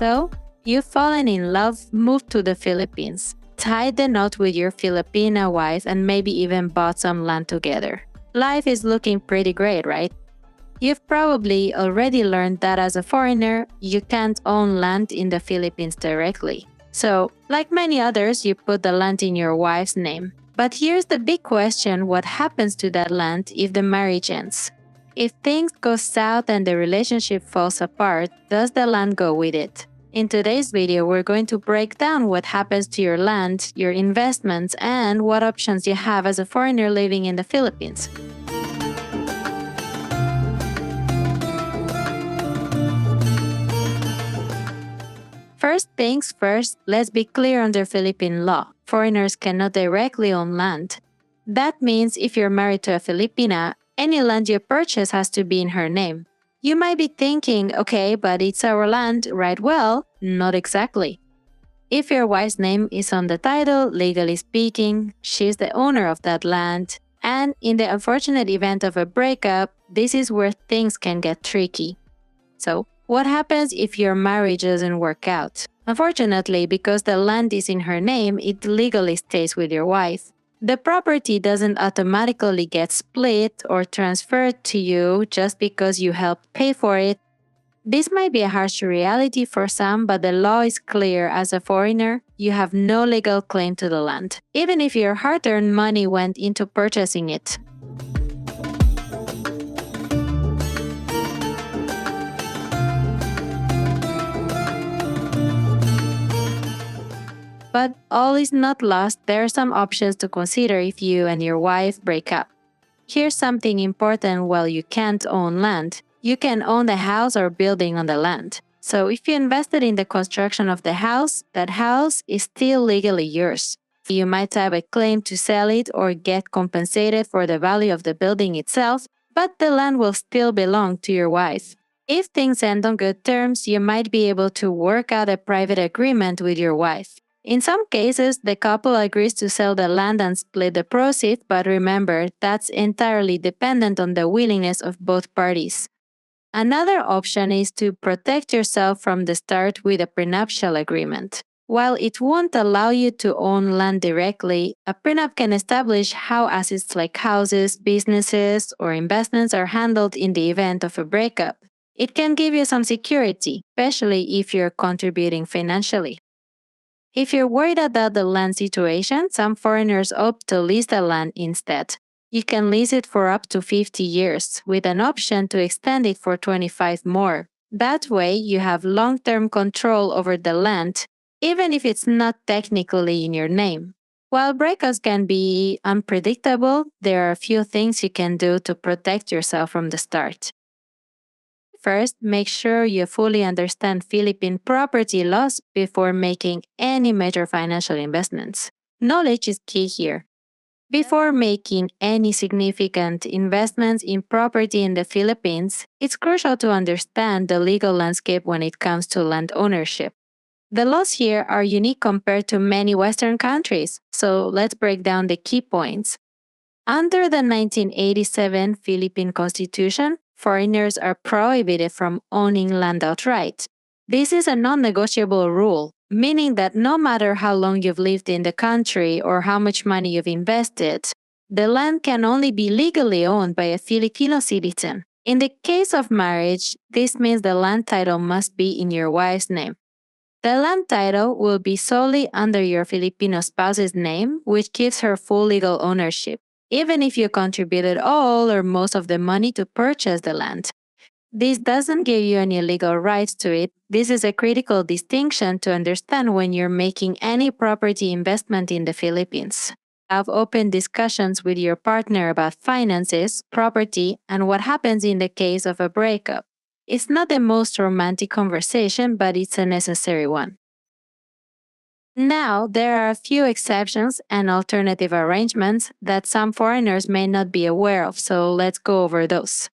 So, you've fallen in love, moved to the Philippines, tied the knot with your Filipina wife, and maybe even bought some land together. Life is looking pretty great, right? You've probably already learned that as a foreigner, you can't own land in the Philippines directly. So, like many others, you put the land in your wife's name. But here's the big question: what happens to that land if the marriage ends? If things go south and the relationship falls apart, does the land go with it? In today's video, we're going to break down what happens to your land, your investments, and what options you have as a foreigner living in the Philippines. First things first, let's be clear under Philippine law. Foreigners cannot directly own land. That means if you're married to a Filipina, any land you purchase has to be in her name. You might be thinking, okay, but it's our land, right? Well, not exactly. If your wife's name is on the title, legally speaking, she's the owner of that land. And in the unfortunate event of a breakup, this is where things can get tricky. So, what happens if your marriage doesn't work out? Unfortunately, because the land is in her name, it legally stays with your wife. The property doesn't automatically get split or transferred to you just because you helped pay for it. This might be a harsh reality for some, but the law is clear. As a foreigner, you have no legal claim to the land, even if your hard-earned money went into purchasing it. But all is not lost. There are some options to consider if you and your wife break up. Here's something important: while you can't own land, you can own the house or building on the land. So if you invested in the construction of the house, that house is still legally yours. You might have a claim to sell it or get compensated for the value of the building itself, but the land will still belong to your wife. If things end on good terms, you might be able to work out a private agreement with your wife. In some cases, the couple agrees to sell the land and split the proceeds, but remember, that's entirely dependent on the willingness of both parties. Another option is to protect yourself from the start with a prenuptial agreement. While it won't allow you to own land directly, a prenup can establish how assets like houses, businesses, or investments are handled in the event of a breakup. It can give you some security, especially if you're contributing financially. If you're worried about the land situation, some foreigners opt to lease the land instead. You can lease it for up to 50 years, with an option to extend it for 25 more. That way, you have long-term control over the land, even if it's not technically in your name. While breakups can be unpredictable, there are a few things you can do to protect yourself from the start. First, make sure you fully understand Philippine property laws before making any major financial investments. Knowledge is key here. Before making any significant investments in property in the Philippines, it's crucial to understand the legal landscape when it comes to land ownership. The laws here are unique compared to many Western countries, so let's break down the key points. Under the 1987 Philippine Constitution, foreigners are prohibited from owning land outright. This is a non-negotiable rule, meaning that no matter how long you've lived in the country or how much money you've invested, the land can only be legally owned by a Filipino citizen. In the case of marriage, this means the land title must be in your wife's name. The land title will be solely under your Filipino spouse's name, which gives her full legal ownership, even if you contributed all or most of the money to purchase the land. This doesn't give you any legal rights to it. This is a critical distinction to understand when you're making any property investment in the Philippines. Have open discussions with your partner about finances, property, and what happens in the case of a breakup. It's not the most romantic conversation, but it's a necessary one. Now, there are a few exceptions and alternative arrangements that some foreigners may not be aware of, so let's go over those.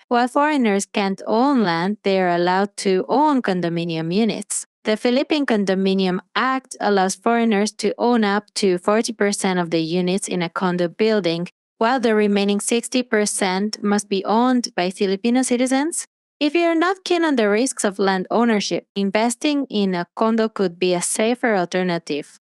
While foreigners can't own land, they are allowed to own condominium units. The Philippine Condominium Act allows foreigners to own up to 40% of the units in a condo building, while the remaining 60% must be owned by Filipino citizens. If you're not keen on the risks of land ownership, investing in a condo could be a safer alternative.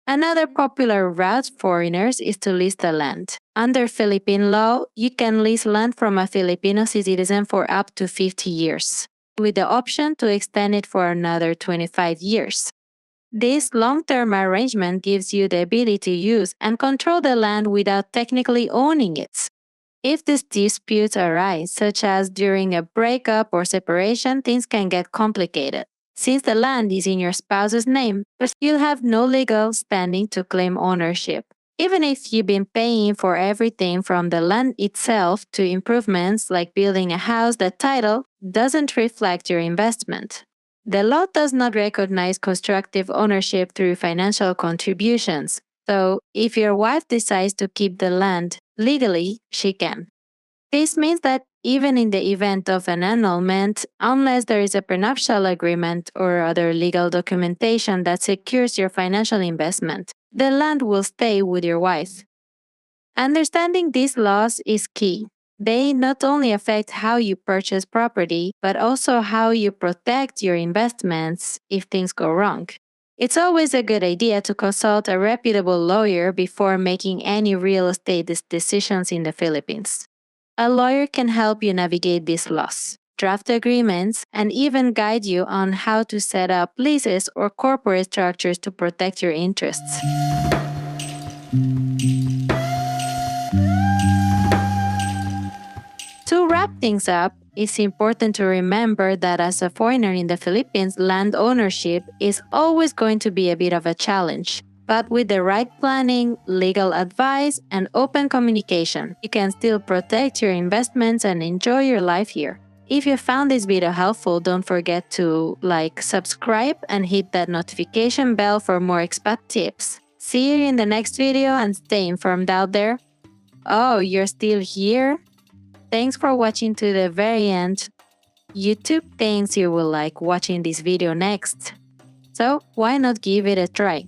Another popular route for foreigners is to lease the land. Under Philippine law, you can lease land from a Filipino citizen for up to 50 years, with the option to extend it for another 25 years. This long-term arrangement gives you the ability to use and control the land without technically owning it. If these disputes arise, such as during a breakup or separation, things can get complicated. Since the land is in your spouse's name, but you'll have no legal standing to claim ownership. Even if you've been paying for everything from the land itself to improvements like building a house, the title doesn't reflect your investment. The law does not recognize constructive ownership through financial contributions, so if your wife decides to keep the land legally, she can. This means that even in the event of an annulment, unless there is a prenuptial agreement or other legal documentation that secures your financial investment, the land will stay with your wife. Understanding these laws is key. They not only affect how you purchase property, but also how you protect your investments if things go wrong. It's always a good idea to consult a reputable lawyer before making any real estate decisions in the Philippines. A lawyer can help you navigate these laws, draft agreements, and even guide you on how to set up leases or corporate structures to protect your interests. To wrap things up, it's important to remember that as a foreigner in the Philippines, land ownership is always going to be a bit of a challenge. But with the right planning, legal advice, and open communication, you can still protect your investments and enjoy your life here. If you found this video helpful, don't forget to like, subscribe, and hit that notification bell for more expat tips. See you in the next video and stay informed out there. Oh, you're still here? Thanks for watching to the very end. YouTube thinks you will like watching this video next. So why not give it a try?